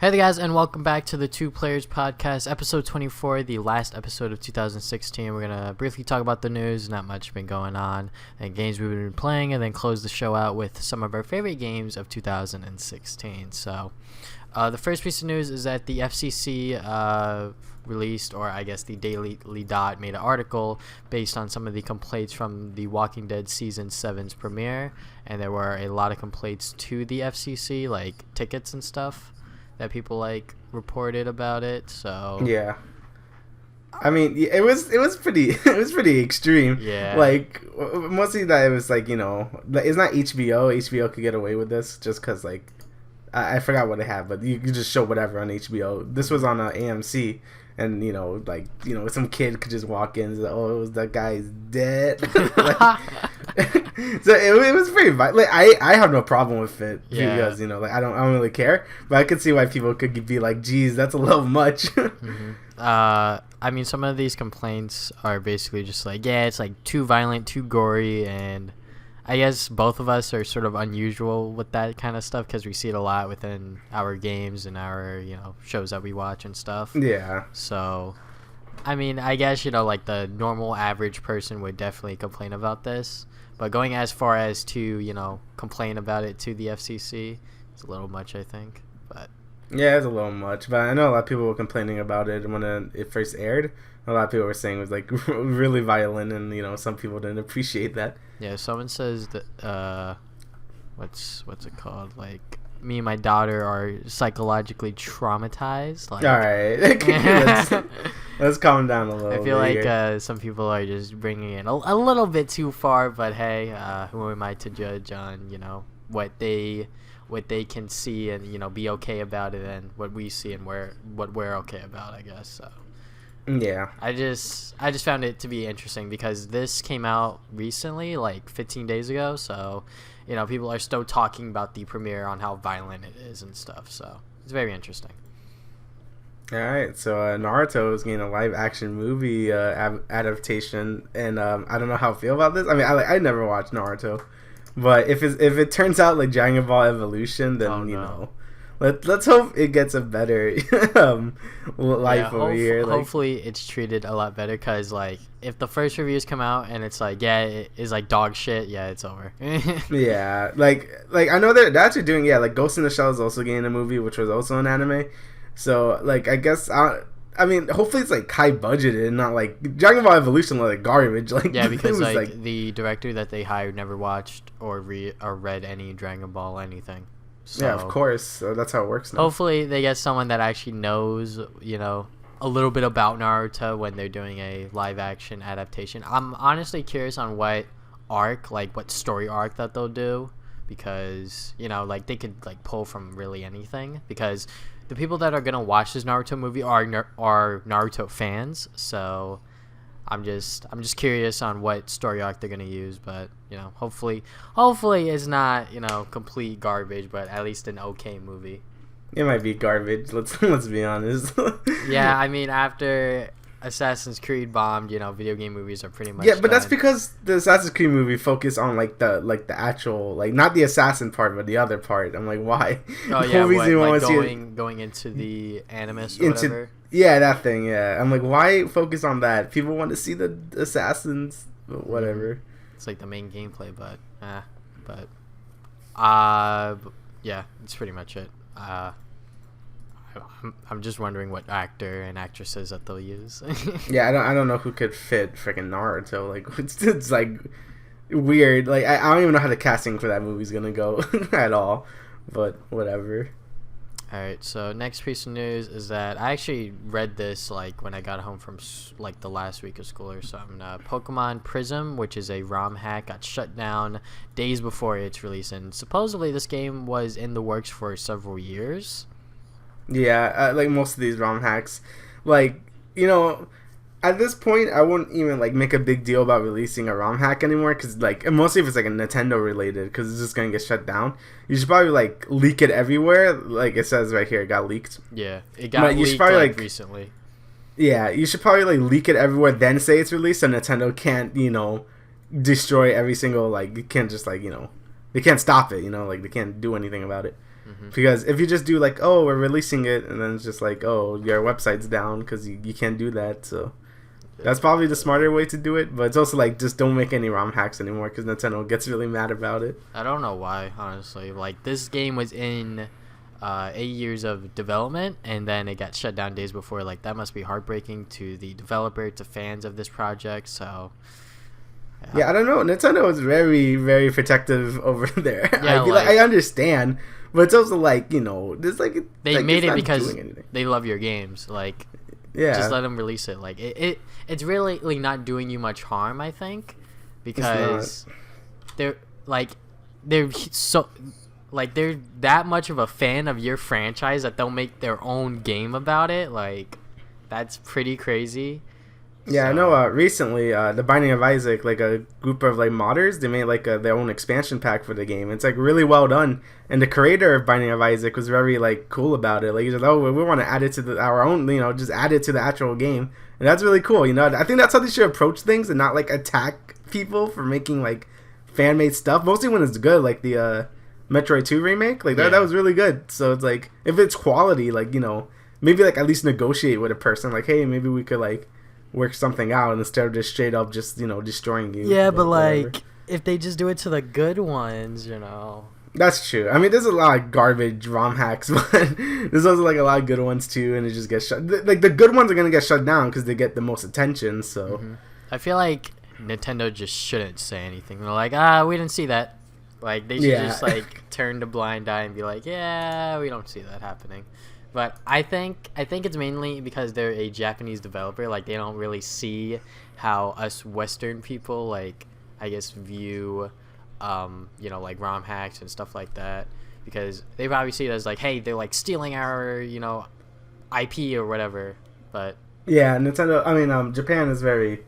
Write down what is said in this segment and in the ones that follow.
Hey there guys, and welcome back to the Two Players Podcast, episode 24, the last episode of 2016. We're going to briefly talk about the news, not much been going on, and games we've been playing, and then close the show out with some of our favorite games of 2016. So, the first piece of news is that the FCC released, or I guess the Daily Dot made an article based on some of the complaints from The Walking Dead Season 7's premiere, and there were a lot of complaints to the FCC, like tickets and stuff that people reported about it. So yeah, I mean, it was pretty pretty extreme. Yeah, like mostly that it was it's not HBO. HBO could get away with this just because I forgot what they have, but you could just show whatever on HBO. This was on AMC, and some kid could just walk in and say, "Oh, that guy's dead." So it was pretty violent. I have no problem with it because I don't really care, but I could see why people could be like, "Geez, that's a little much." Mm-hmm. I mean, some of these complaints are basically just it's too violent, too gory, and I guess both of us are sort of unusual with that kind of stuff because we see it a lot within our games and our shows that we watch and stuff. Yeah. So, I mean, I guess the normal average person would definitely complain about this. But going as far as to, complain about it to the FCC, it's a little much, I think. But yeah, it's a little much. But I know a lot of people were complaining about it when it first aired. A lot of people were saying it was really violent, and some people didn't appreciate that. Yeah, someone says that what's it called? Me and my daughter are psychologically traumatized. All right, let's calm down a little. I feel some people are just bringing it a little bit too far, but hey, who am I to judge on what they can see and be okay about it, and what we see and what we're okay about, I guess. So yeah, I just found it to be interesting because this came out recently, 15 days ago. So people are still talking about the premiere on how violent it is and stuff. So it's very interesting. All right, so Naruto is getting a live-action movie adaptation, and I don't know how I feel about this. I mean, I never watched Naruto, but if it turns out like Dragon Ball Evolution, then let's hope it gets a better life over here. Hopefully, it's treated a lot better because if the first reviews come out and it's it is dog shit, it's over. Yeah, I know they're actually doing Ghost in the Shell is also getting a movie, which was also an anime. So, I guess, I mean, hopefully it's, high budgeted and not, Dragon Ball Evolution, garbage. Yeah, because, the director that they hired never watched or read any Dragon Ball anything. So, yeah, of course. So that's how it works now. Hopefully they get someone that actually knows, a little bit about Naruto when they're doing a live-action adaptation. I'm honestly curious on what arc, what story arc that they'll do. Because, they could, pull from really anything. Because the people that are gonna watch this Naruto movie are Naruto fans, so I'm just curious on what story arc they're gonna use. But hopefully it's not complete garbage, but at least an okay movie. It might be garbage. Let's be honest. Yeah, I mean after Assassin's Creed bombed, video game movies are pretty much but done. That's because the Assassin's Creed movie focused on the actual not the assassin part but the other part. I'm like, why? Oh yeah, going into the Animus or whatever. Yeah, that thing. Yeah, I'm like, why focus on that? People want to see the assassins, whatever. It's the main gameplay, but yeah, it's pretty much it. I'm just wondering what actor and actresses that they'll use. Yeah, I don't know who could fit freaking Naruto. It's weird. I don't even know how the casting for that movie's gonna go at all. But whatever. All right. So next piece of news is that I actually read this when I got home from the last week of school or something. Pokemon Prism, which is a ROM hack, got shut down days before its release, and supposedly this game was in the works for several years. Yeah, most of these ROM hacks, at this point, I wouldn't even make a big deal about releasing a ROM hack anymore, because mostly if it's a Nintendo related, because it's just gonna get shut down. You should probably leak it everywhere, it says right here, it got leaked. Yeah, it got leaked recently. Yeah, you should probably leak it everywhere, then say it's released, so Nintendo can't destroy every single you can't just they can't stop it, they can't do anything about it. Because if you just do like, oh, we're releasing it, and then it's just like, oh, your website's down because you can't do that. So that's probably the smarter way to do it. But it's also like, just don't make any ROM hacks anymore because Nintendo gets really mad about it. I don't know why, honestly. Like, this game was in 8 years of development, and then it got shut down days before. Like, that must be heartbreaking to the developer, to fans of this project. So yeah, I don't know. Nintendo is very, very protective over there. Yeah, I understand. But it's also like, you know, there's like they like, made it because they love your games. Like, yeah, just let them release it. Like, it's really like not doing you much harm, I think, because they're so like they're that much of a fan of your franchise that they'll make their own game about it. Like, that's pretty crazy. Yeah, So, I know. Recently, the Binding of Isaac, like a group of like modders, they made like their own expansion pack for the game. It's like really well done, and the creator of Binding of Isaac was very like cool about it. Like, he said, "Oh, we want to add it to our own, you know, just add it to the actual game," and that's really cool. You know, I think that's how they should approach things and not like attack people for making like fan made stuff. Mostly when it's good, like the Metroid 2 remake, like that was really good. So it's like, if it's quality, like, you know, maybe like at least negotiate with a person, like, hey, maybe we could like work something out instead of just straight up just, you know, destroying you. yeah, but like, if they just do it to the good ones, you know. That's true. I mean, there's a lot of garbage ROM hacks, but there's also like a lot of good ones too, and it just gets shut. Like, the good ones are gonna get shut down because they get the most attention. So I feel like Nintendo just shouldn't say anything. They're like, we didn't see that. Like, they should just like turn a blind eye and be like, yeah, we don't see that happening. But I think it's mainly because they're a Japanese developer. Like, they don't really see how us Western people, like, I guess, view, you know, like ROM hacks and stuff like that. Because they probably see it as like, hey, they're like stealing our, you know, IP or whatever. But yeah, Nintendo. I mean, Japan is very,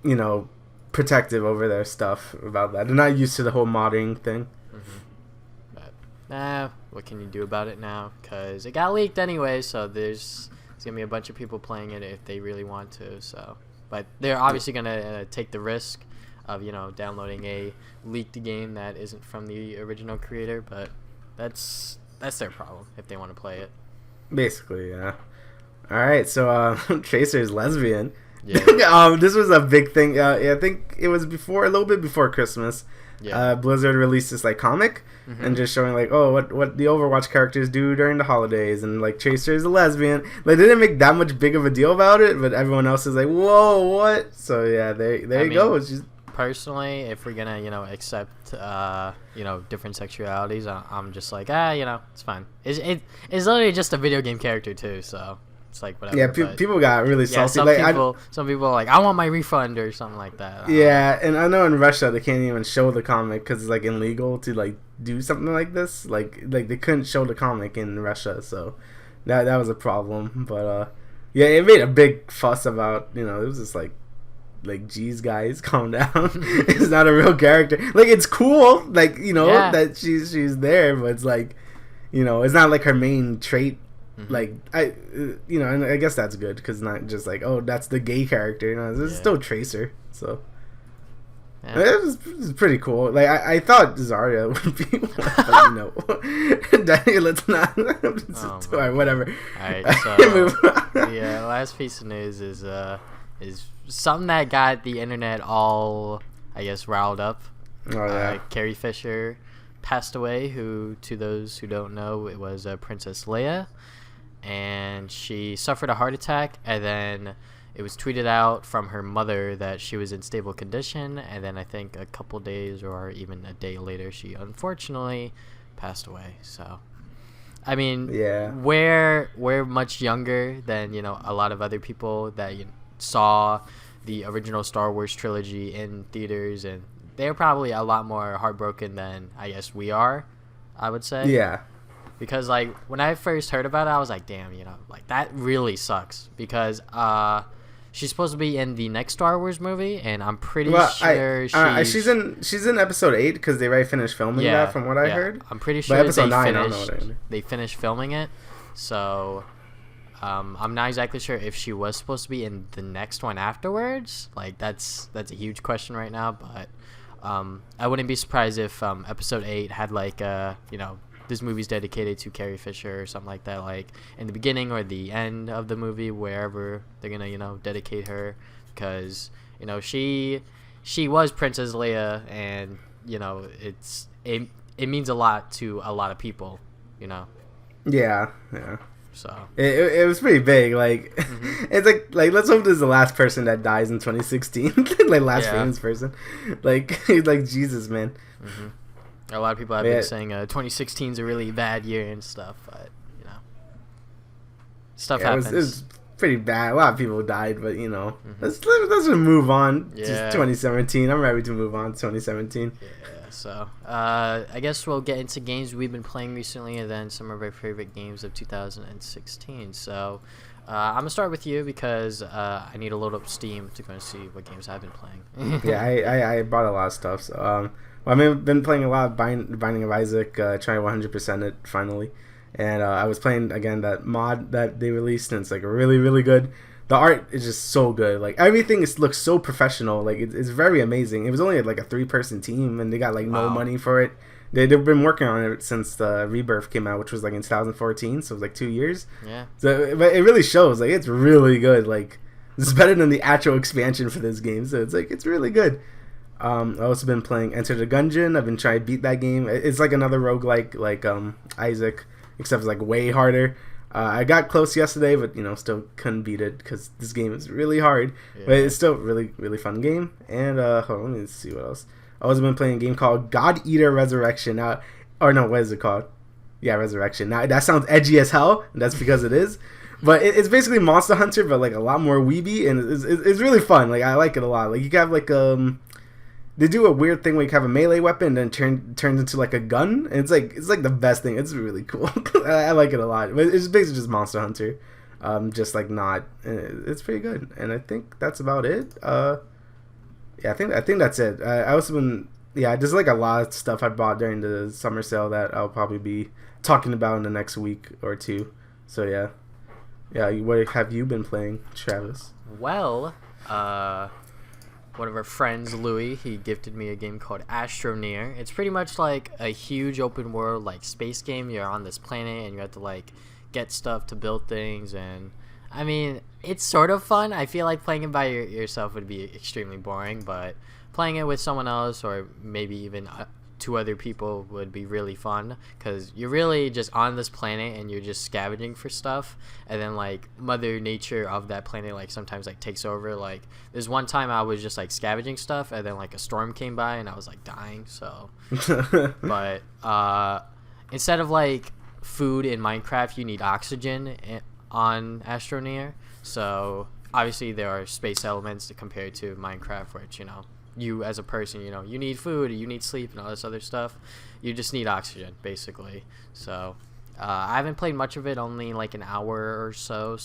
you know, protective over their stuff about that. They're not used to the whole modding thing. But what can you do about it now? Because it got leaked anyway, so there's gonna be a bunch of people playing it if they really want to. So, but they're obviously gonna take the risk of, you know, downloading a leaked game that isn't from the original creator. But that's their problem if they want to play it. Basically, yeah. All right, so Tracer's lesbian. Yeah. This was a big thing. I think it was a little bit before Christmas. Yeah. Blizzard released this like comic and just showing like, oh, what the Overwatch characters do during the holidays, and like Tracer is a lesbian. Like, they didn't make that much big of a deal about it, but everyone else is like, whoa, what? So yeah, there you go. It's just, personally, if we're gonna, you know, accept you know, different sexualities, I'm just like, you know, it's fine. It's literally just a video game character too, so it's like whatever. Yeah, people got really salty. Some like, some people are like, I want my refund or something like that. Yeah, and I know in Russia they can't even show the comic because it's like illegal to like do something like this. Like they couldn't show the comic in Russia, so that was a problem. But yeah, it made a big fuss about, you know, it was just like, geez, guys, calm down. It's not a real character. Like, it's cool, like, you know, that she's there, but it's like, you know, it's not like her main trait. Like, you know, and I guess that's good because not just like, oh, that's the gay character, you know, it's still Tracer. So it was pretty cool. Like, I thought Zarya would be one, but, you know, let's not. Alright, whatever. Alright, so yeah, last piece of news is something that got the internet all, I guess, riled up. Oh yeah. Carrie Fisher passed away. Who, to those who don't know, it was Princess Leia. And she suffered a heart attack, and then it was tweeted out from her mother that she was in stable condition, and then I think a couple days or even a day later, she unfortunately passed away. So, I mean, we're much younger than, you know, a lot of other people that saw the original Star Wars trilogy in theaters, and they're probably a lot more heartbroken than I guess we are, I would say. Yeah. Because, like, when I first heard about it, I was like, damn, you know, like, that really sucks. Because she's supposed to be in the next Star Wars movie, and I'm pretty sure she's in episode 8 because they already finished filming that, from what I heard. I'm pretty sure episode 9, I don't know what they finished filming it. So, I'm not exactly sure if she was supposed to be in the next one afterwards. Like, that's a huge question right now. But I wouldn't be surprised if episode 8 had, like, you know, this movie's dedicated to Carrie Fisher or something like that, like in the beginning or the end of the movie, wherever they're gonna dedicate her, because she was Princess Leia, and it means a lot to a lot of people. Yeah. So it was pretty big. Like it's like let's hope this is the last person that dies in 2016. Like last famous person. Like Jesus, man. A lot of people have been saying 2016 is a really bad year and stuff, but stuff happens. It was pretty bad. A lot of people died, but let's just move on. Yeah. Just 2017. I'm ready to move on to 2017. Yeah. So I guess we'll get into games we've been playing recently, and then some of our favorite games of 2016. So I'm gonna start with you because I need to load up Steam to go and see what games I've been playing. Yeah, I bought a lot of stuff. So I've been playing a lot of Binding of Isaac, trying 100% it finally, and I was playing again that mod that they released, and it's like really, really good. The art is just so good. Like everything looks so professional. Like it's very amazing. It was only like a 3-person team, and they got like no money for it. They've been working on it since the Rebirth came out, which was like in 2014. So it was like 2 years. Yeah. So but it really shows. Like it's really good. Like it's better than the actual expansion for this game. So it's really good. I've also been playing Enter the Gungeon. I've been trying to beat that game. It's like another roguelike like Isaac, except it's like way harder. I got close yesterday, but still couldn't beat it because this game is really hard. Yeah. But it's still a really, really fun game. And hold on, let me see what else. I've also been playing a game called God Eater Resurrection. What is it called? Yeah, Resurrection. Now that sounds edgy as hell, and that's because it is. But it's basically Monster Hunter, but like a lot more weeby, and it's really fun. Like I like it a lot. Like you can have like they do a weird thing where you have a melee weapon and then turns into like a gun, and it's like the best thing. It's really cool. I like it a lot. But it's basically just Monster Hunter, just like not. It's pretty good, and I think that's about it. Yeah, I think that's it. I also been there's like a lot of stuff I bought during the summer sale that I'll probably be talking about in the next week or two. So yeah. What have you been playing, Travis? Well, one of our friends, Louis, he gifted me a game called Astroneer. It's pretty much like a huge open world like space game. You're on this planet and you have to like get stuff to build things, and I mean it's sort of fun. I feel like playing it by yourself would be extremely boring, but playing it with someone else or maybe even 2 other people would be really fun, because you're really just on this planet and you're just scavenging for stuff, and then like Mother Nature of that planet like sometimes like takes over. Like there's one time I was just like scavenging stuff, and then like a storm came by and I was like dying. So but instead of like food in Minecraft, you need oxygen on Astroneer. So obviously there are space elements compared to Minecraft, which you as a person, you need food, you need sleep, and all this other stuff. You just need oxygen, basically. So I haven't played much of it, only like an hour or so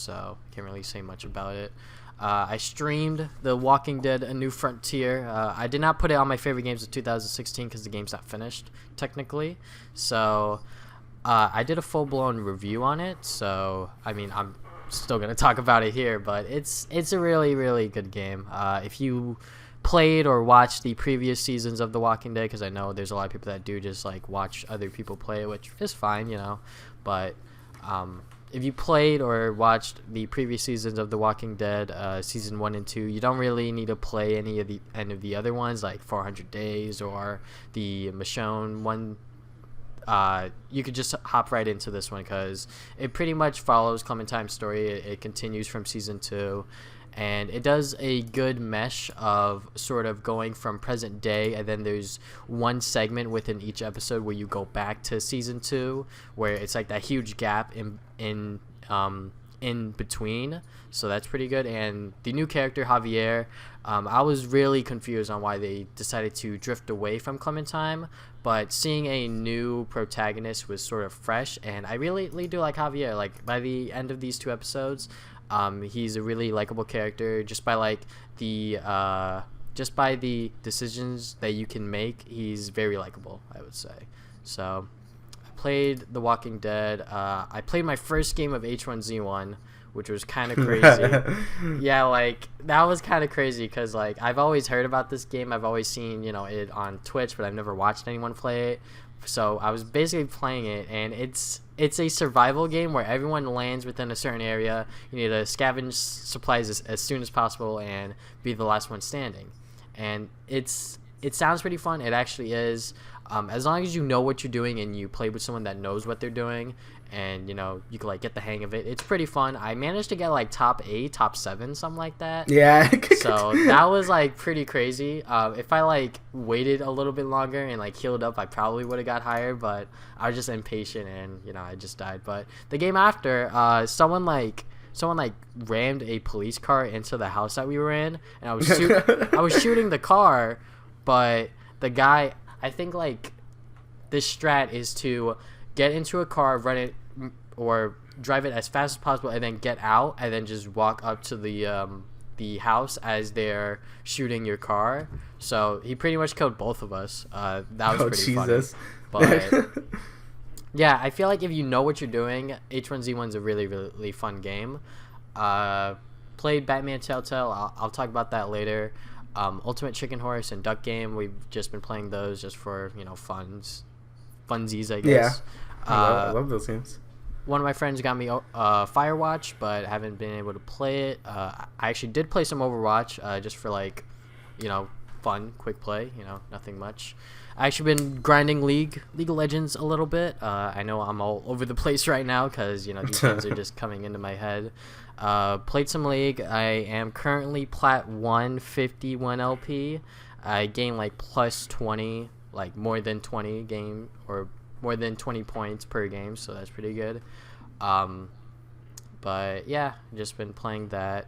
can't really say much about it. I streamed The Walking Dead: A New Frontier. I did not put it on my favorite games of 2016 because the game's not finished, technically. So I did a full-blown review on it, so I mean I'm still going to talk about it here, but it's a really, really good game. If you played or watched the previous seasons of The Walking Dead, because I know there's a lot of people that do just like watch other people play, which is fine, but if you played or watched the previous seasons of The Walking Dead, season 1 and 2, you don't really need to play any of the other ones like 400 Days or the Michonne one. You could just hop right into this one because it pretty much follows Clementine's story. It continues from season 2. And it does a good mesh of sort of going from present day, and then there's one segment within each episode where you go back to season 2, where it's like that huge gap in between. So that's pretty good. And the new character, Javier, I was really confused on why they decided to drift away from Clementine, but seeing a new protagonist was sort of fresh, and I really do like Javier. Like by the end of these 2 episodes, he's a really likable character just by the decisions that you can make. He's very likable, I would say. So I played The Walking Dead. I played my first game of H1Z1, which was kind of crazy. Yeah, like that was kind of crazy because like I've always heard about this game. I've always seen it on Twitch, but I've never watched anyone play it. So I was basically playing it, and it's a survival game where everyone lands within a certain area. You need to scavenge supplies as soon as possible and be the last one standing. And it sounds pretty fun. It actually is. As long as you know what you're doing and you play with someone that knows what they're doing, and you can like get the hang of it, it's pretty fun. I managed to get like top 8, top 7, something like that. Yeah. So that was like pretty crazy. If I like waited a little bit longer and like healed up, I probably would have got higher, but I was just impatient and I just died. But the game after, someone rammed a police car into the house that we were in, and I was shooting the car, but the guy, I think like this strat is to get into a car, run it or drive it as fast as possible, and then get out, and then just walk up to the house as they're shooting your car. So he pretty much killed both of us. That was pretty Jesus. funny. But yeah, I feel like if you know what you're doing, H1Z1's a really, really fun game. Played Batman Telltale. I'll talk about that later. Ultimate Chicken Horse and Duck Game. We've just been playing those just for funsies, I guess. Yeah. I love those games. One of my friends got me Firewatch, but haven't been able to play it. I actually did play some Overwatch, just for like, fun, quick play. Nothing much. I actually been grinding League of Legends a little bit. I know I'm all over the place right now because these games are just coming into my head. Played some League. I am currently plat 151 LP. I gained like plus 20, like more than 20 game or more than 20 points per game, so that's pretty good. But yeah, just been playing that.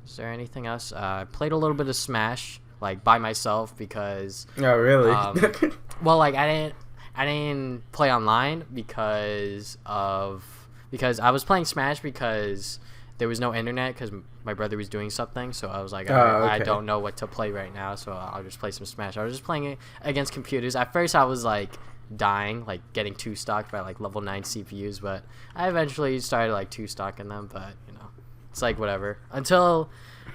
Is there anything else? I played a little bit of Smash, like by myself because. Oh really? Well, like I didn't play online because I was playing Smash because there was no internet because my brother was doing something. So I was like, I don't know what to play right now, so I'll just play some Smash. I was just playing it against computers. At first, I was like dying, like getting 2-stocked by like level 9 CPUs, but I eventually started like 2-stocking them. But it's like whatever. Until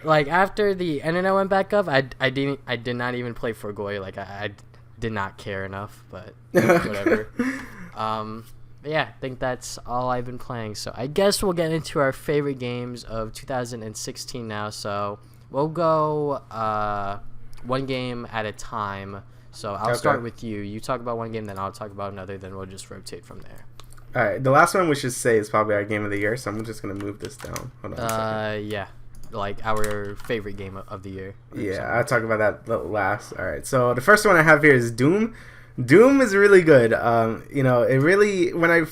like after the internet went back up, I did not even play Forgoy. Like I did not care enough, but whatever. Yeah, I think that's all I've been playing. So I guess we'll get into our favorite games of 2016 now. So we'll go one game at a time. So I'll start with you. You talk about one game, then I'll talk about another, then we'll just rotate from there. All right, the last one we should say is probably our game of the year, so I'm just going to move this down. Hold on a second. Yeah, like our favorite game of the year. Yeah, I'll talk about that last. All right, so the first one I have here is Doom. Doom is really good. It really, when the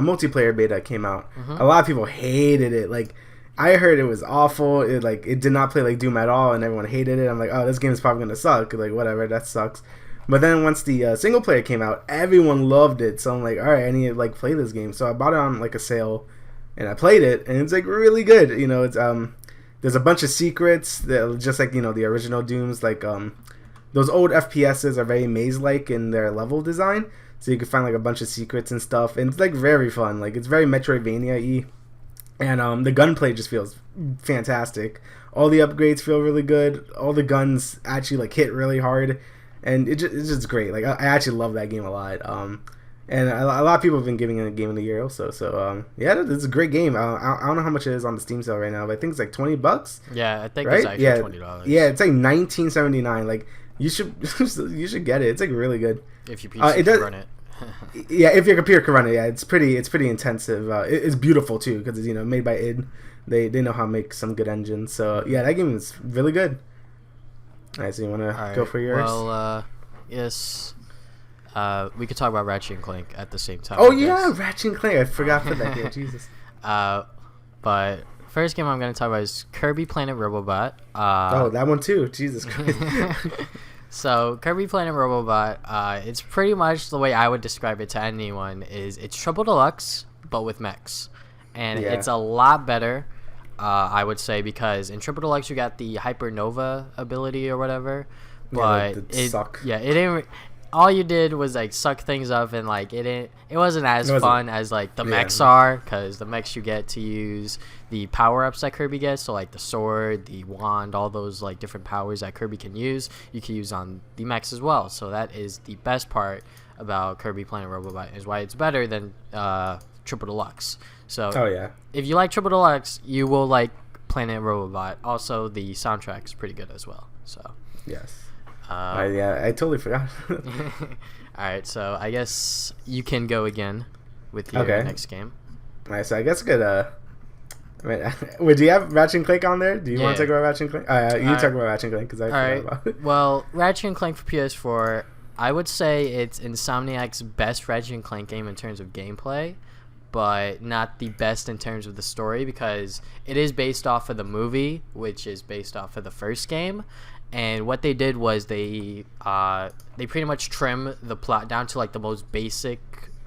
multiplayer beta came out, a lot of people hated it. Like, I heard it was awful. It did not play like Doom at all, and everyone hated it. I'm like, oh, this game is probably gonna suck. Like, whatever, that sucks. But then once the single player came out, everyone loved it. So I'm like, all right, I need to play this game. So I bought it on like a sale, and I played it, and it's like really good. It's there's a bunch of secrets that just like the original Dooms. Like those old FPSs are very maze-like in their level design, so you can find like a bunch of secrets and stuff, and it's like very fun. Like it's very Metroidvania-y. And the gunplay just feels fantastic. All the upgrades feel really good. All the guns actually hit really hard, and it's just great. Like I actually love that game a lot. And a lot of people have been giving it a game of the year also. So yeah, it's a great game. I don't know how much it is on the Steam sale right now, but I think it's like $20. Yeah, I think right? it's actually $20. Yeah, it's like $19.79. Like you should get it. It's like really good. If your PC can run it. Yeah, if your computer can run it, yeah, it's pretty intensive. It's beautiful too because it's made by id. They know how to make some good engines. So yeah, that game is really good. All right, so you want to go for yours? Well, yes. We could talk about Ratchet and Clank at the same time. Oh yeah, Ratchet and Clank. I forgot for that game. Jesus. But first game I'm going to talk about is Kirby Planet Robobot. That one too. Jesus Christ. So Kirby Planet Robobot, it's pretty much the way I would describe it to anyone is it's Triple Deluxe but with mechs, and it's a lot better, I would say, because in Triple Deluxe you got the Hypernova ability or whatever, but it suck. Yeah, it didn't. all you did was like suck things up, and like it wasn't as fun as like the mechs are, because the mechs you get to use the power-ups that Kirby gets, so like the sword, the wand, all those like different powers that Kirby can use, you can use on the mechs as well. So that is the best part about Kirby Planet Robobot, is why it's better than Triple Deluxe. So if you like Triple Deluxe, you will like Planet Robobot. Also, the soundtrack's pretty good as well. So yes. I totally forgot. All right, so I guess you can go again with your next game. All right, so I guess I could. Wait, do you have Ratchet and Clank on there? Do you want to talk about Ratchet and Clank? You talk about Ratchet and Clank because I forgot about it. Well, Ratchet and Clank for PS4, I would say it's Insomniac's best Ratchet and Clank game in terms of gameplay, but not the best in terms of the story, because it is based off of the movie, which is based off of the first game. And what they did was they pretty much trim the plot down to like the most basic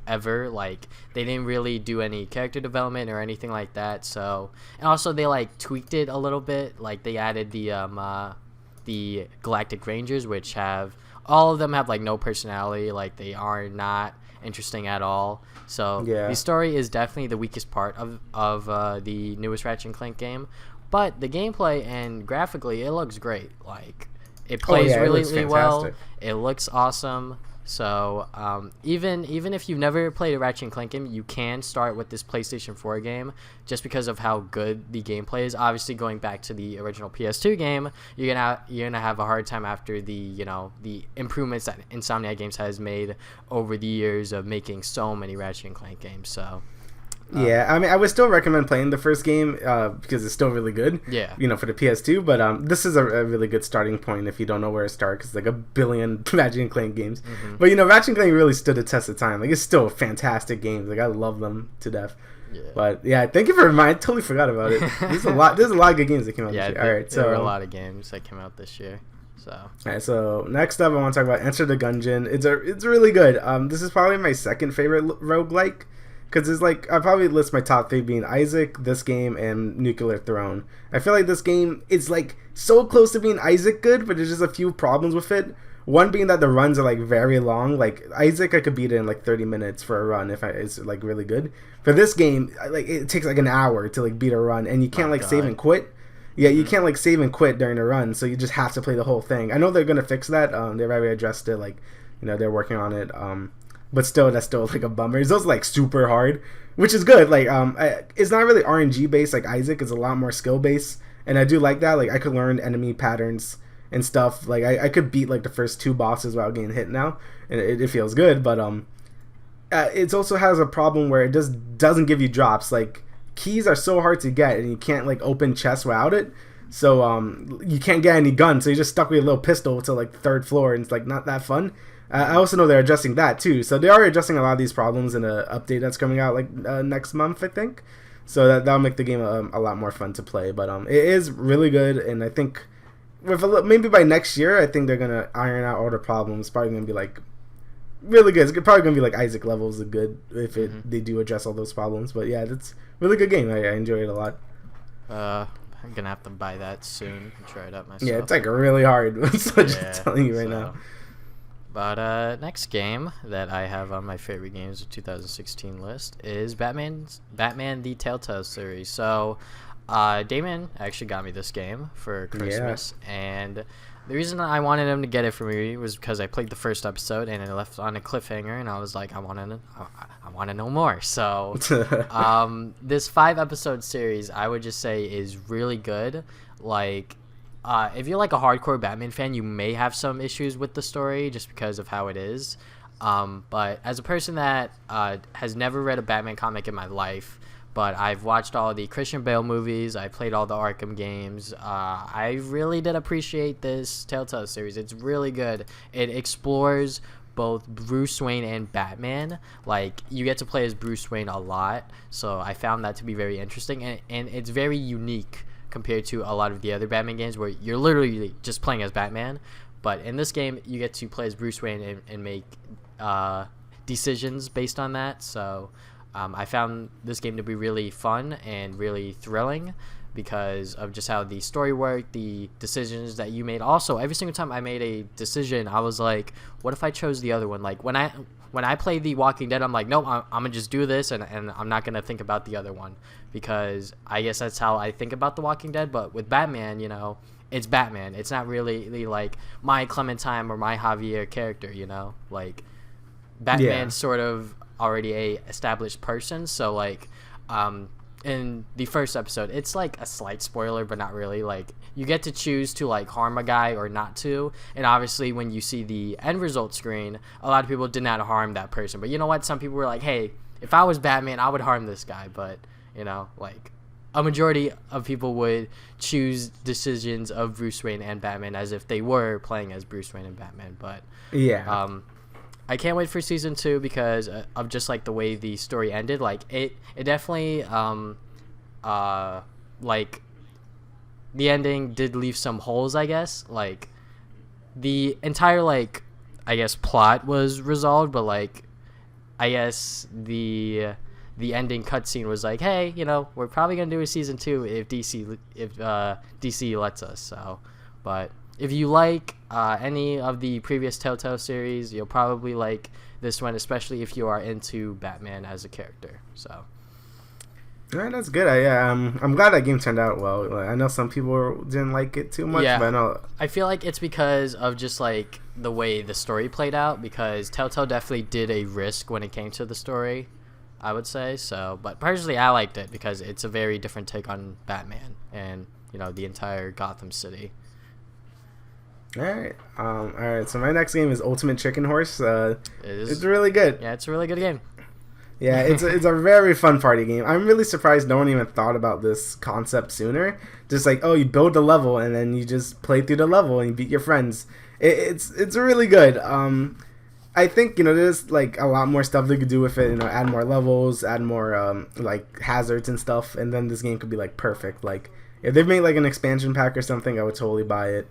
ever. Like they didn't really do any character development or anything like that. So, and also they like tweaked it a little bit. Like they added the Galactic Rangers, which have all of them have like no personality. Like they are not interesting at all. So the story is definitely the weakest part of the newest Ratchet and Clank game. But the gameplay and graphically, it looks great. Like it plays really well. It looks awesome. So even if you've never played a Ratchet and Clank game, you can start with this PlayStation 4 game just because of how good the gameplay is. Obviously, going back to the original PS2 game, you're gonna have a hard time after the improvements that Insomniac Games has made over the years of making so many Ratchet and Clank games. So. I mean, I would still recommend playing the first game because it's still really good. Yeah. For the PS2, but this is a really good starting point if you don't know where to start, because like a billion Ratchet and Clank games. Mm-hmm. But Ratchet and Clank really stood the test of time. Like it's still fantastic games. Like I love them to death. Yeah. But thank you for reminding. I totally forgot about it. There's a lot of good games that came out this year. All right, there were a lot of games that came out this year. So. All right, so next up, I want to talk about Enter the Gungeon. It's really good. This is probably my second favorite roguelike. Because it's like, I probably list my top 3 being Isaac, this game, and Nuclear Throne. I feel like this game is like so close to being Isaac good, but there's just a few problems with it. One being that the runs are like very long. Like Isaac, I could beat it in like 30 minutes for a run if it's like really good. For this game, like it takes like an hour to like beat a run, and you can't save and quit. Yeah, you can't like save and quit during the run, so you just have to play the whole thing. I know they're gonna fix that. They've already addressed it. Like, they're working on it. But still, that's still like a bummer. It's also like super hard, which is good. Like, it's not really RNG based like Isaac. It's a lot more skill based, and I do like that. Like, I could learn enemy patterns and stuff. Like, I could beat like the first 2 bosses without getting hit now, and it feels good. But it also has a problem where it just doesn't give you drops. Like, keys are so hard to get, and you can't like open chests without it. So you can't get any guns, so you're just stuck with a little pistol to like the 3rd floor, and it's like not that fun. I also know they're adjusting that too, so they are adjusting a lot of these problems in an update that's coming out like next month, I think. So that'll make the game a lot more fun to play. But it is really good, and I think with maybe by next year, I think they're gonna iron out all the problems. It's probably gonna be like really good. It's probably gonna be like Isaac levels of good if they do address all those problems. But yeah, it's a really good game. I enjoy it a lot. I'm gonna have to buy that soon and try it out myself. Yeah, it's like really hard. So just telling you right now. But next game that I have on my favorite games of 2016 list is Batman the Telltale series. So Damian actually got me this game for Christmas, and the reason I wanted him to get it for me was because I played the first episode and it left on a cliffhanger, and I was like, I want to know more. So this 5-episode series, I would just say, is really good. Like, if you're like a hardcore Batman fan, you may have some issues with the story just because of how it is. But as a person that has never read a Batman comic in my life, but I've watched all the Christian Bale movies, I played all the Arkham games, I really did appreciate this Telltale series. It's really good. It explores both Bruce Wayne and Batman. Like, you get to play as Bruce Wayne a lot, so I found that to be very interesting, and it's very unique compared to a lot of the other Batman games where you're literally just playing as Batman. But in this game, you get to play as Bruce Wayne and make decisions based on that. So I found this game to be really fun and really thrilling. because of just how the story worked, the decisions that you made. Also, every single time I made a decision, I was like, what if I chose the other one? Like when I play The Walking Dead, I'm like, nope, I'm gonna just do this, and I'm not gonna think about the other one, because I guess that's how I think about The Walking Dead. But with Batman, it's Batman. It's not really like my Clementine or my Javier character, like Batman's sort of already a established person. So like in the first episode, it's like a slight spoiler, but not really. Like you get to choose to like harm a guy or not to, and obviously when you see the end result screen, a lot of people did not harm that person. But you know what, some people were like, hey, if I was Batman, I would harm this guy. But like a majority of people would choose decisions of Bruce Wayne and Batman as if they were playing as Bruce Wayne and Batman. But I can't wait for season 2 because of just like the way the story ended. Like it definitely like the ending did leave some holes, I guess. Like the entire like I guess plot was resolved, but like I guess the ending cutscene was like, hey, we're probably gonna do a season 2 if DC lets us. So, but if you like any of the previous Telltale series, you'll probably like this one, especially if you are into Batman as a character. So, all right, that's good. I'm glad that game turned out well. I know some people didn't like it too much, but I feel like it's because of just like the way the story played out. Because Telltale definitely did a risk when it came to the story, I would say. So, but personally, I liked it because it's a very different take on Batman and the entire Gotham City. All right. So my next game is Ultimate Chicken Horse. It's really good. Yeah, it's a really good game. Yeah, it's a very fun party game. I'm really surprised no one even thought about this concept sooner. Just like, oh, you build a level and then you just play through the level and you beat your friends. It's really good. I think there's like a lot more stuff they could do with it. Add more levels, add more like hazards and stuff, and then this game could be like perfect. Like if they've made like an expansion pack or something, I would totally buy it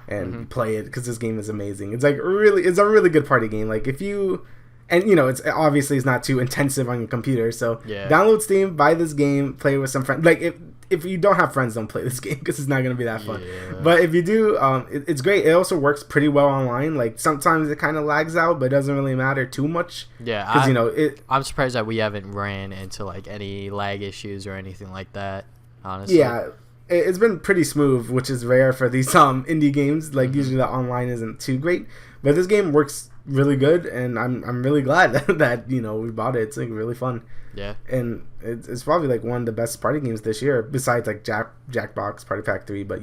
and play it because this game is amazing. It's a really good party game. Like if you, and it's obviously it's not too intensive on your computer. So download Steam, buy this game, play it with some friends. Like if you don't have friends, don't play this game because it's not gonna be that fun. Yeah. But if you do, it's great. It also works pretty well online. Like sometimes it kind of lags out, but it doesn't really matter too much. Yeah, because I'm surprised that we haven't ran into like any lag issues or anything like that. Honestly, yeah. It's been pretty smooth, which is rare for these indie games. Like usually the online isn't too great, but this game works really good, and I'm really glad that we bought it. It's like really fun. Yeah, and it's probably like one of the best party games this year, besides like Jackbox Party Pack 3. But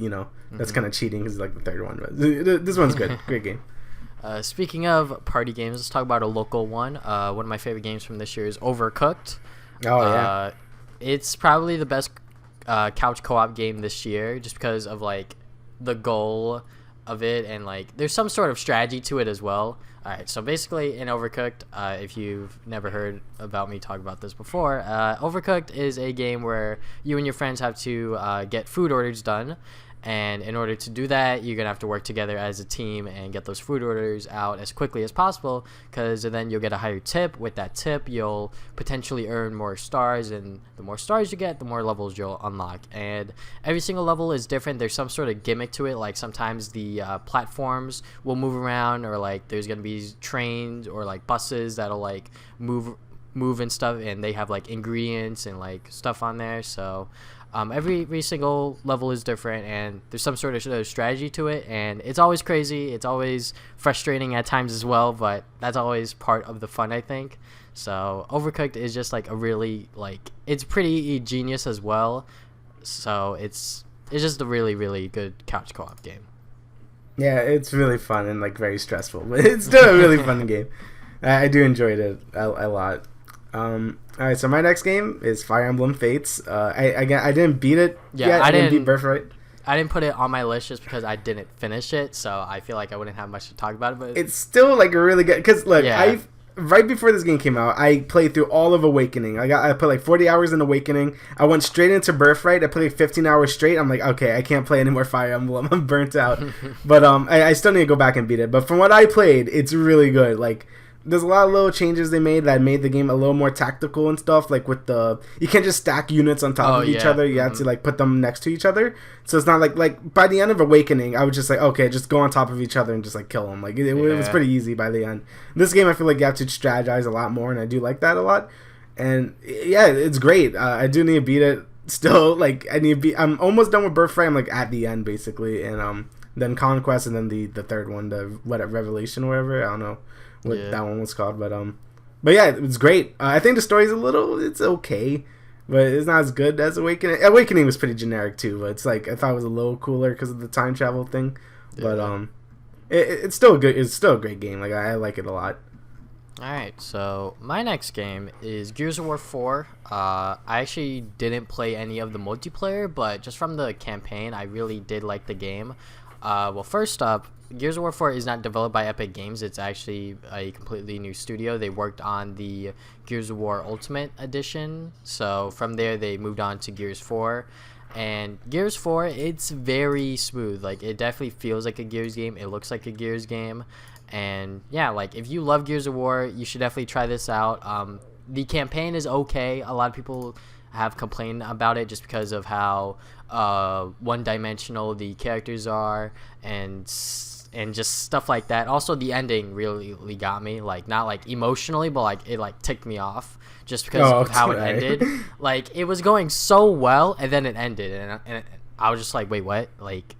that's kind of cheating because it's like the third one. But this one's good, great game. Speaking of party games, let's talk about a local one. One of my favorite games from this year is Overcooked. Oh yeah, it's probably the best couch co-op game this year, just because of like the goal of it, and like there's some sort of strategy to it as well. All right, so basically in Overcooked, if you've never heard about me talk about this before, Overcooked is a game where you and your friends have to get food orders done. And in order to do that, you're going to have to work together as a team and get those food orders out as quickly as possible, because then you'll get a higher tip. With that tip, you'll potentially earn more stars, and the more stars you get, the more levels you'll unlock. And every single level is different. There's some sort of gimmick to it, like sometimes the platforms will move around, or like there's going to be trains or like buses that'll like move and stuff, and they have like ingredients and like stuff on there. So every single level is different, and there's some sort of strategy to it, and it's always crazy. It's always frustrating at times as well, but that's always part of the fun, I think. So Overcooked is just like a really like, it's pretty genius as well. So it's just a really, really good couch co-op game. Yeah, it's really fun and like very stressful, but it's still a really fun game. I do enjoy it a lot. All right, so my next game is Fire Emblem Fates. I didn't beat it yet. I didn't beat Birthright. I didn't put it on my list just because I didn't finish it, so I feel like I wouldn't have much to talk about it. But it's still like a really good, because look, right before this game came out, I played through all of Awakening. I put like 40 hours in Awakening. I went straight into Birthright. I played 15 hours straight. I'm like, okay, I can't play any more Fire Emblem. I'm burnt out. But I still need to go back and beat it. But from what I played, it's really good. Like there's a lot of little changes they made that made the game a little more tactical and stuff. Like with you can't just stack units on top of each other. You have to like put them next to each other. So it's not like by the end of Awakening, I was just like, okay, just go on top of each other and just like kill them. Like it was pretty easy by the end. This game, I feel like you have to strategize a lot more, and I do like that a lot. And yeah, it's great. I do need to beat it still. Like I'm almost done with Birthright. I'm like at the end basically, and then Conquest, and then the third one, the Revelation or whatever. I don't know what that one was called, but yeah, it was great. I think the story's it's okay, but it's not as good as Awakening. Awakening was pretty generic too, but it's like I thought it was a little cooler because of the time travel thing. But it's still good. It's still a great game. Like I like it a lot. Alright, so my next game is Gears of War 4. I actually didn't play any of the multiplayer, but just from the campaign, I really did like the game. Well, first up, Gears of War 4 is not developed by Epic Games. It's actually a completely new studio. They worked on the Gears of War Ultimate Edition. So from there, they moved on to Gears 4. And Gears 4, it's very smooth. Like, it definitely feels like a Gears game. It looks like a Gears game. And yeah, like, if you love Gears of War, you should definitely try this out. The campaign is okay. A lot of people have complained about it just because of how one-dimensional the characters are and just stuff like that. Also, the ending really got me, like, not like emotionally, but like it like ticked me off just because of how it ended. Like, it was going so well, and then it ended, and I was just like, wait, what? Like,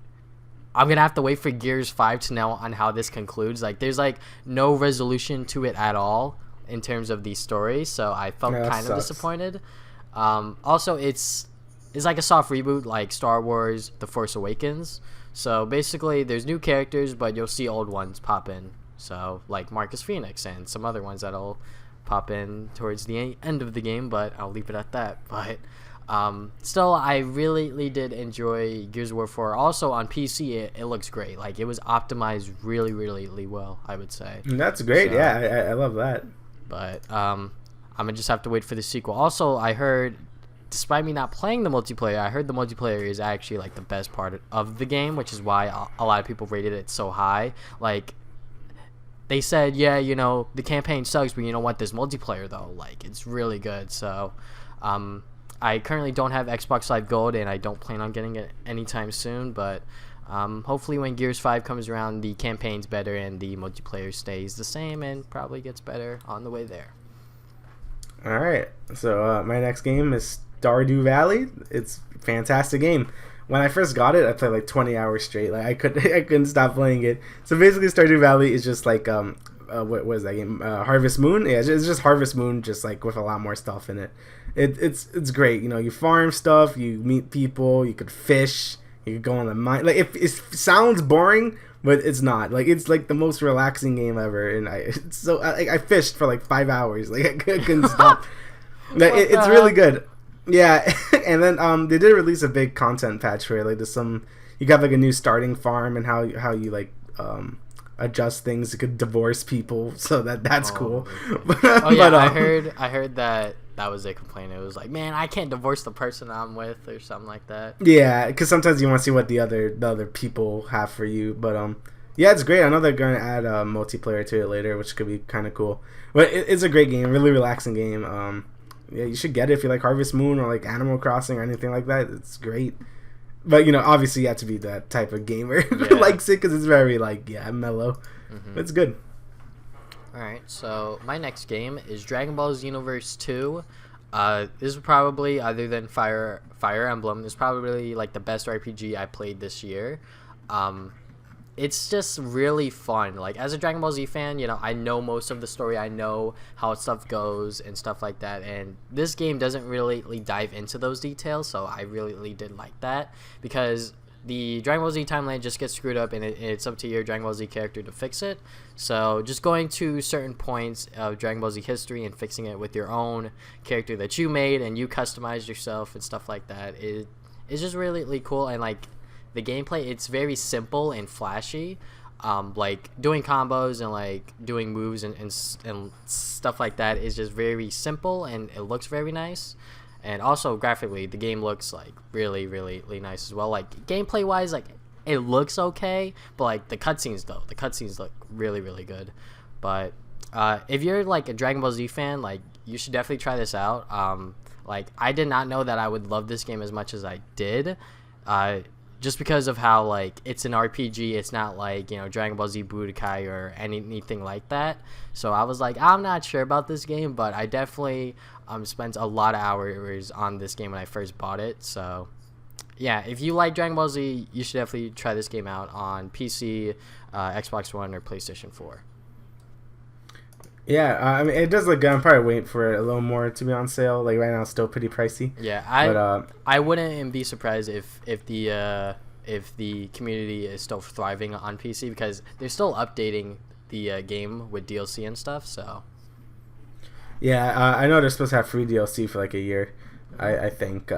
I'm gonna have to wait for Gears 5 to know on how this concludes. Like, there's like no resolution to it at all in terms of the story, so I felt kind of disappointed. Also, it's like a soft reboot, like Star Wars The Force Awakens. So basically, there's new characters, but you'll see old ones pop in. So like Marcus Phoenix and some other ones that'll pop in towards the end of the game, but I'll leave it at that. But still, I really did enjoy Gears of War 4. Also on PC, it looks great. Like, it was optimized really well, I would say. That's great. So, yeah, I love that. But I'm gonna just have to wait for the sequel. Also, I heard, despite me not playing the multiplayer, I heard the multiplayer is actually like the best part of the game, which is why a lot of people rated it so high. Like, they said, yeah, you know, the campaign sucks, but you know what, this multiplayer though, like, it's really good. So I currently don't have Xbox Live Gold, and I don't plan on getting it anytime soon, but hopefully when Gears 5 comes around, the campaign's better and the multiplayer stays the same and probably gets better on the way there. Alright, so my next game is Stardew Valley. It's a fantastic game. When I first got it, I played like 20 hours straight. Like, I couldn't stop playing it. So basically, Stardew Valley is just like what was that game? Harvest Moon. Yeah, it's just Harvest Moon, just like with a lot more stuff in it. It's great. You know, you farm stuff, you meet people, you could fish, you could go on the mine. Like, it sounds boring, but it's not. Like, it's like the most relaxing game ever. And I fished for like 5 hours. Like, I couldn't stop. It's really good. Yeah, and then they did release a big content patch where like there's you got like a new starting farm and how you like adjust things. You could divorce people, so that's cool. I heard that was a complaint. It was like, man, I can't divorce the person I'm with or something like that. Yeah, because sometimes you want to see what the other people have for you. But yeah, it's great. I know they're going to add multiplayer to it later, which could be kind of cool. But it's a great game, really relaxing game. Yeah, you should get it if you like Harvest Moon or like Animal Crossing or anything like that. It's great. But, you know, obviously you have to be that type of gamer who likes it because it's very, like, mellow. Mm-hmm. But it's good. Alright, so my next game is Dragon Ball Xenoverse 2. This is probably, other than Fire Emblem, this is probably, like, the best RPG I played this year. It's just really fun. Like, as a Dragon Ball Z fan, you know, I know most of the story. I know how stuff goes and stuff like that. And this game doesn't really dive into those details, so I really did like that. Because the Dragon Ball Z timeline just gets screwed up, and it's up to your Dragon Ball Z character to fix it. So just going to certain points of Dragon Ball Z history and fixing it with your own character that you made and you customized yourself and stuff like that is just really cool. And, like, the gameplay, it's very simple and flashy. Like, doing combos and, like, doing moves and stuff like that is just very simple, and it looks very nice. And also, graphically, the game looks, like, really nice as well. Like, gameplay-wise, like, it looks okay, but, like, the cutscenes look really good. But If you're like a Dragon Ball Z fan, like you should definitely try this out. Like I did not know that I would love this game as much as I did. Just because of how like it's an RPG, it's not like, you know, Dragon Ball Z Budokai or anything like that. So I was like, I'm not sure about this game, but I definitely spent a lot of hours on this game when I first bought it. So yeah, if you like Dragon Ball Z, you should definitely try this game out on PC, Xbox One, or PlayStation 4. Yeah, I mean, it does look good. I'm probably waiting for a little more to be on sale. Like right now, it's still pretty pricey. Yeah, I wouldn't be surprised if the community is still thriving on PC, because they're still updating the game with DLC and stuff. So yeah, I know they're supposed to have free DLC for like a year, I think.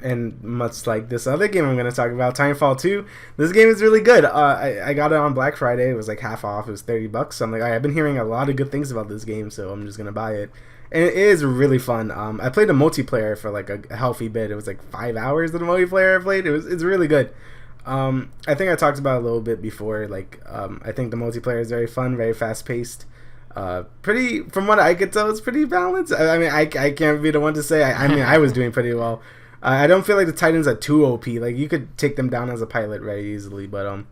And much like this other game I'm going to talk about, Titanfall 2, this game is really good. I got it on Black Friday. It was like half off. It was $30. So I'm like, I've been hearing a lot of good things about this game, so I'm just going to buy it. And it is really fun. I played a multiplayer for like a healthy bit. It was like 5 hours of the multiplayer I played. It's really good. I think I talked about it a little bit before. Like, I think the multiplayer is very fun, very fast paced. Pretty, from what I could tell, it's pretty balanced. I mean, I can't be the one to say. I mean, I was doing pretty well. I don't feel like the Titans are too OP. Like, you could take them down as a pilot very easily. But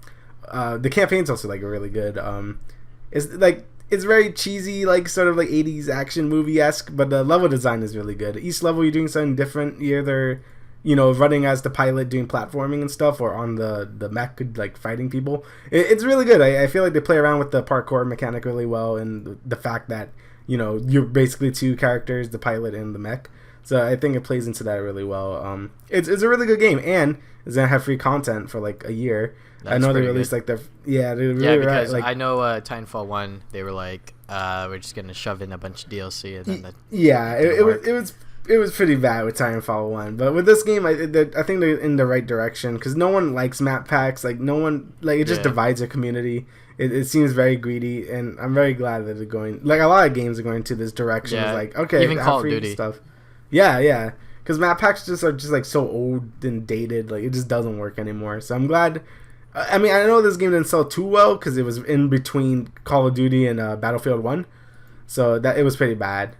the campaign's also like really good. It's very cheesy, like sort of like 80s action movie-esque, but the level design is really good. Each level you're doing something different. You're either, you know, running as the pilot doing platforming and stuff, or on the mech, like fighting people. It's really good. I feel like they play around with the parkour mechanic really well, and the fact that, you know, you're basically two characters, the pilot and the mech. So I think it plays into that really well. It's a really good game, and it's gonna have free content for like a year. That's I know they pretty released good. like they really because like, I know Titanfall 1, they were like, we're just gonna shove in a bunch of DLC, and then it was pretty bad with Titanfall 1, but with this game, I think they're in the right direction, because no one likes map packs. Like, no one, like, it just divides a community. It seems very greedy, and I'm very glad that they're going, like, a lot of games are going to this direction. Yeah. It's like, okay, Even Call of Duty stuff. Yeah, because map packs are just like so old and dated. Like, it just doesn't work anymore. So I'm glad. I mean, I know this game didn't sell too well because it was in between Call of Duty and Battlefield 1, so that it was pretty bad.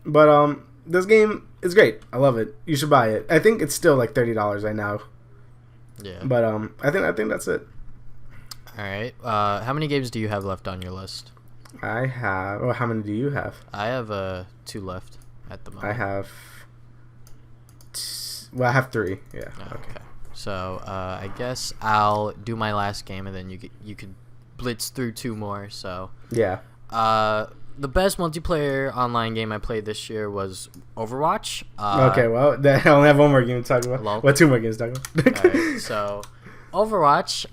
But this game is great. I love it. You should buy it. I think it's still like $30 right now. Yeah. But I think that's it. All right. How many games do you have left on your list? I have. Well, how many do you have? I have 2 left at the moment. I have. Well, I have 3. Yeah. Okay. So I guess I'll do my last game, and then you could blitz through 2 more. So yeah. The best multiplayer online game I played this year was Overwatch. Okay, well, I only have one more game to talk about. Hello? Well, 2 more games to talk about. Alright, so Overwatch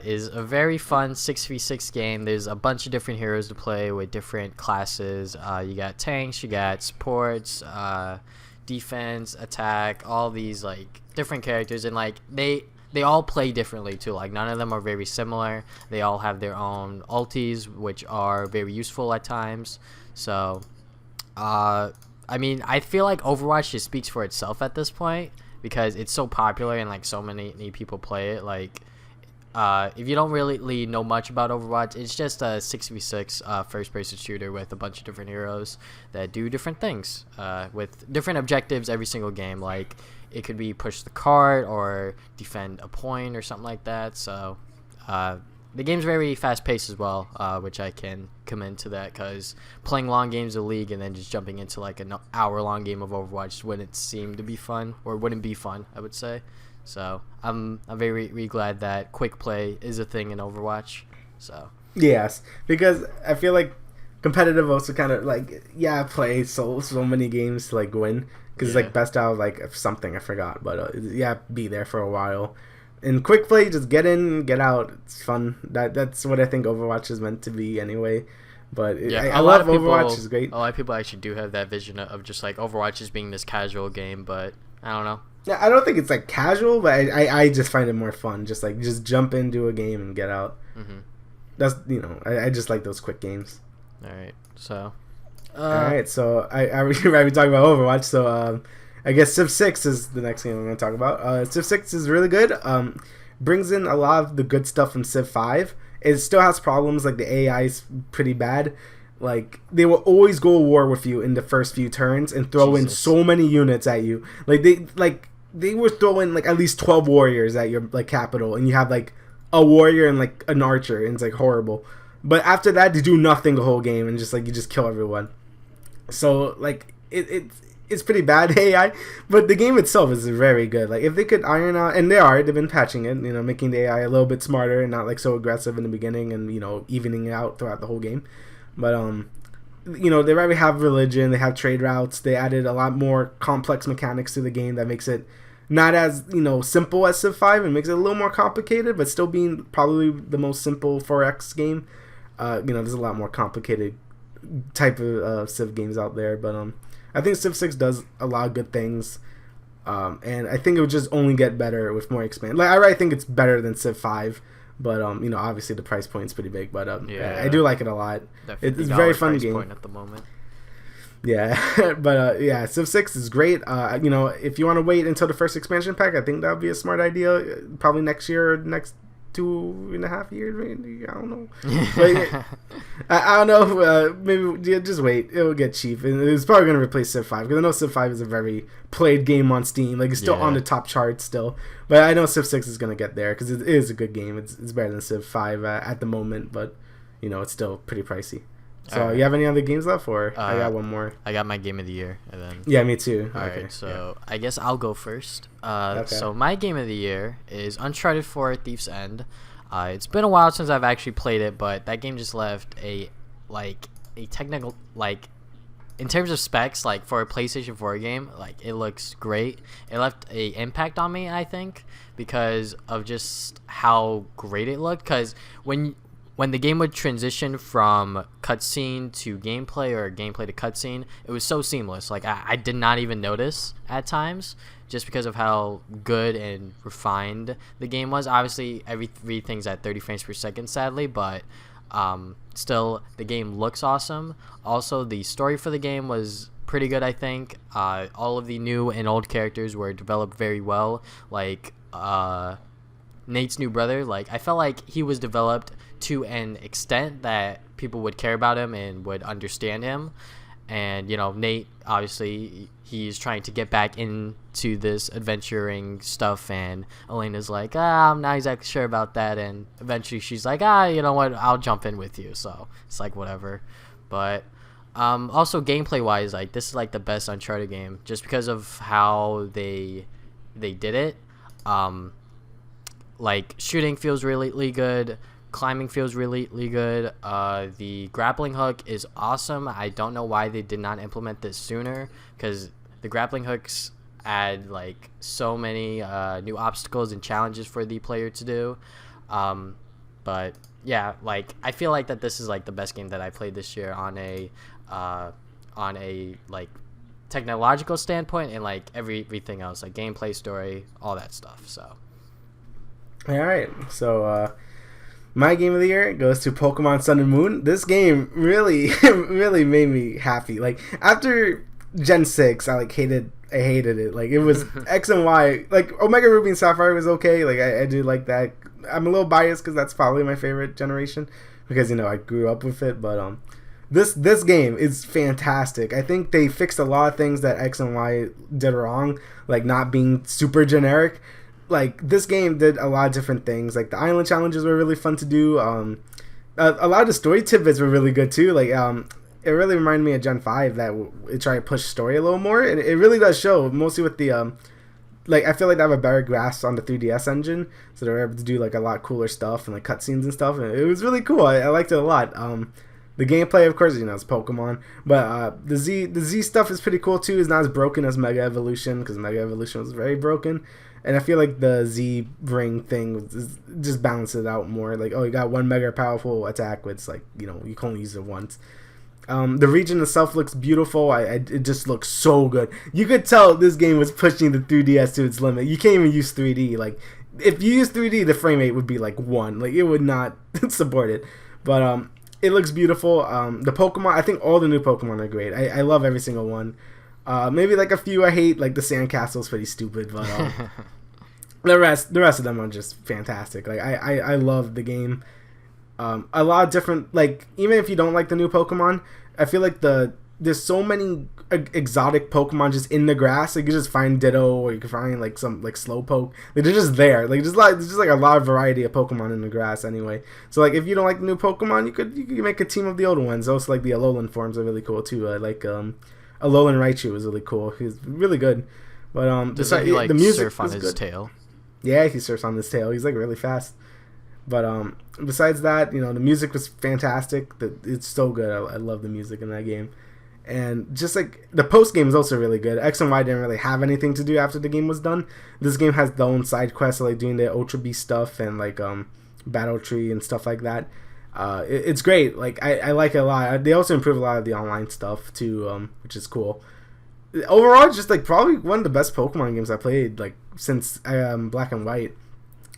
is a very fun 6v6 game. There's a bunch of different heroes to play with different classes. You got tanks, you got supports, defense, attack, all these like different characters, and like they all play differently too. Like, none of them are very similar. They all have their own ultis, which are very useful at times. So I mean, I feel like Overwatch just speaks for itself at this point, because it's so popular and like so many people play it. Like, if you don't really know much about Overwatch, it's just a 6v6 first-person shooter with a bunch of different heroes that do different things with different objectives every single game. Like, it could be push the cart or defend a point or something like that. So the game's very fast-paced as well, which I can commend to that, because playing long games of League and then just jumping into like an hour-long game of Overwatch wouldn't seem to be fun, or wouldn't be fun, I would say. So I'm very glad that quick play is a thing in Overwatch. So yes, because I feel like competitive also kind of like, play so many games to like win, because it's like best out of like something I forgot, but be there for a while. In quick play, just get in, get out. It's fun. That's what I think Overwatch is meant to be anyway. But I love Overwatch. It's great. A lot of people actually do have that vision of just like Overwatch as being this casual game, but I don't know. I don't think it's like casual, but I just find it more fun. Just jump into a game and get out. Mm-hmm. That's, you know, I just like those quick games. All right, so I we talking about Overwatch. So I guess Civ 6 is the next game I'm going to talk about. Civ 6 is really good. Brings in a lot of the good stuff from Civ 5. It still has problems, like the AI is pretty bad, Like, they will always go to war with you in the first few turns and throw in so many units at you. They were throwing like at least 12 warriors at your like capital, and you have like a warrior and like an archer, and it's like horrible. But after that, they do nothing the whole game, and just like you just kill everyone. So like it's pretty bad AI, but the game itself is very good. Like, if they could iron out, and they've been patching it, making the AI a little bit smarter and not like so aggressive in the beginning, and evening it out throughout the whole game. But they already have religion, they have trade routes, they added a lot more complex mechanics to the game that makes it not as simple as Civ 5, and makes it a little more complicated, but still being probably the most simple 4X game. There's a lot more complicated type of Civ games out there, but I think Civ 6 does a lot of good things, and I think it would just only get better with more expand. Like, I already think it's better than Civ 5, but obviously the price point is pretty big, but I do like it a lot. It's a very fun game point at the moment. Yeah, but Civ 6 is great. If you want to wait until the first expansion pack, I think that would be a smart idea. Probably next year or next 2.5 years, maybe. I don't know. But, I don't know. Maybe just wait. It'll get cheap, and it's probably going to replace Civ 5, because I know Civ 5 is a very played game on Steam. Like, it's still on the top charts still, but I know Civ 6 is going to get there because it is a good game. It's better than Civ 5 at the moment, but it's still pretty pricey. So, you have any other games left, or I got one more? I got my game of the year, and then yeah, me too. Alright, so I guess I'll go first. So my game of the year is Uncharted 4: Thief's End. It's been a while since I've actually played it, but that game just left a technical, like, in terms of specs, like, for a PlayStation 4 game, like, it looks great. It left a impact on me, I think, because of just how great it looked. Because when the game would transition from cutscene to gameplay, or gameplay to cutscene, it was so seamless. Like, I did not even notice at times, just because of how good and refined the game was. Obviously, everything's at 30 frames per second, sadly, but still, the game looks awesome. Also, the story for the game was pretty good, I think. All of the new and old characters were developed very well. Like, Nate's new brother, like, I felt like he was developed to an extent that people would care about him and would understand him. And Nate, obviously, he's trying to get back into this adventuring stuff, and Elena's like, I'm not exactly sure about that, and eventually she's like, you know what, I'll jump in with you. So it's like, whatever. But also, gameplay wise, like, this is like the best Uncharted game, just because of how they did it. Like, shooting feels really good. Climbing feels really good. The grappling hook is awesome. I don't know why they did not implement this sooner, because the grappling hooks add like so many new obstacles and challenges for the player to do. But yeah, like, I feel like that this is like the best game that I played this year on a like technological standpoint, and like everything else, like gameplay, story, all that stuff. So all right, so my game of the year goes to Pokemon Sun and Moon. This game really really made me happy. Like, after Gen 6, I hated it. Like, it was X and Y. Like, Omega Ruby and Sapphire was okay. Like, I do like that. I'm a little biased because that's probably my favorite generation, because I grew up with it. But this game is fantastic. I think they fixed a lot of things that X and Y did wrong, like not being super generic. Like, this game did a lot of different things. Like, the island challenges were really fun to do. A lot of the story tidbits were really good too. Like, it really reminded me of Gen 5, that it tried to push story a little more, and it really does show, mostly with the like, I feel like they have a better grasp on the 3DS engine, so they're able to do like a lot cooler stuff and like cutscenes and stuff, and it was really cool. I liked it a lot. The gameplay, of course, it's Pokemon, but the Z stuff is pretty cool too. It's not as broken as Mega Evolution, because Mega Evolution was very broken. And I feel like the Z ring thing just balances it out more. Like, you got one mega powerful attack, but it's like, you can only use it once. The region itself looks beautiful. It just looks so good. You could tell this game was pushing the 3DS to its limit. You can't even use 3D. Like, if you use 3D, the frame rate would be like 1. Like, it would not support it. But it looks beautiful. The Pokemon, I think all the new Pokemon are great. I love every single one. Maybe like a few I hate, like the Sandcastle's pretty stupid, but the rest of them are just fantastic. Like, I love the game. A lot of different, like, even if you don't like the new Pokemon, I feel like there's so many exotic Pokemon just in the grass. Like, you just find Ditto, or you can find like some like Slowpoke. Like, they're just there. Like, there's just like a lot of variety of Pokemon in the grass anyway. So like, if you don't like the new Pokemon, you could make a team of the older ones. Also, like the Alolan forms are really cool too. Alolan Raichu is really cool. He's really good. But Does he like the music surf on his good. tail? Yeah, he surfs on his tail. He's like really fast. But besides that, the music was fantastic. It's so good. I love the music in that game. And just like the post game is also really good. X and Y didn't really have anything to do after the game was done. This game has their own side quests, like doing the Ultra Beast stuff and like Battle Tree and stuff like that. It's great. Like I like it a lot. They also improve a lot of the online stuff too, which is cool. Overall, it's just like probably one of the best Pokemon games I played like since Black and White.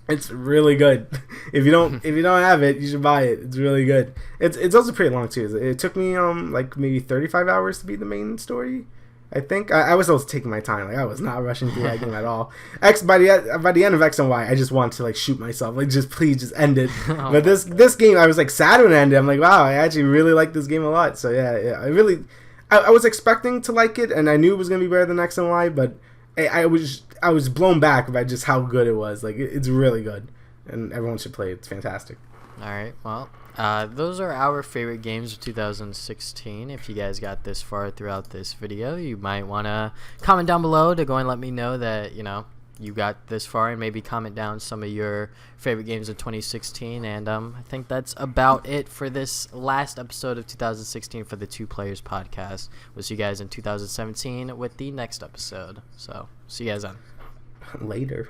It's really good. If you don't have it, you should buy it. It's really good. It's also pretty long too. It took me like maybe 35 hours to beat the main story. I think I was also taking my time. Like, I was not rushing through that game at all. By the end of X and Y, I just wanted to like shoot myself. Like, just please just end it. But this game, I was like sad when it ended. I'm like, wow, I actually really like this game a lot. So yeah, I was expecting to like it, and I knew it was gonna be better than X and Y, but I was blown back by just how good it was. Like, it's really good, and everyone should play it. It's fantastic. All right, well, those are our favorite games of 2016. If you guys got this far throughout this video, you might want to comment down below to go and let me know that you got this far, and maybe comment down some of your favorite games of 2016. And I think that's about it for this last episode of 2016 for the Two Players podcast. We'll see you guys in 2017 with the next episode. So see you guys then. Later.